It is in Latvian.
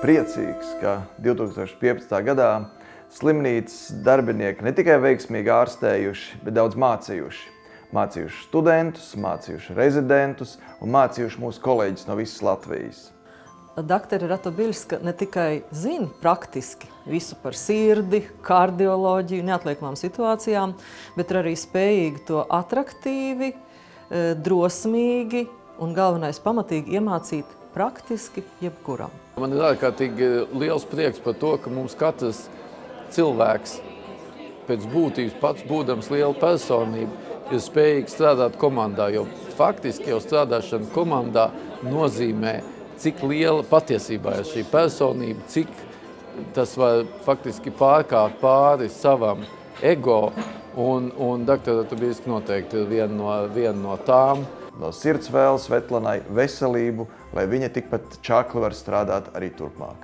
priecīgs, ka 2015. gadā slimnīcas darbinieki ne tikai veiksmīgi ārstējuši, bet daudz mācījuši. Mācījuši studentus, mācījuši rezidentus un mācījuši mūsu kolēģis no visas Latvijas. Daktore Ratobiļska ne tikai zina praktiski visu par sirdi, kardioloģiju, neatliekamām situācijām, bet arī spējīgi to atraktīvi, drosmīgi un galvenais pamatīgi iemācīt praktiski jebkuram. Man ir ārkārtīgi liels prieks par to, ka mums katrs cilvēks pēc būtības pats būdams liela personība ir spējīgs strādāt komandā, jo faktiski jau strādāšana komandā nozīmē, cik liela patiesībā ir šī personība, cik tas var faktiski pārkāpt pāri savam ego, un doktora Ratobiļska noteikti ir viena no tām. No sirds vēl Svetlanai veselību, lai viņa tikpat čakli var strādāt arī turpmāk.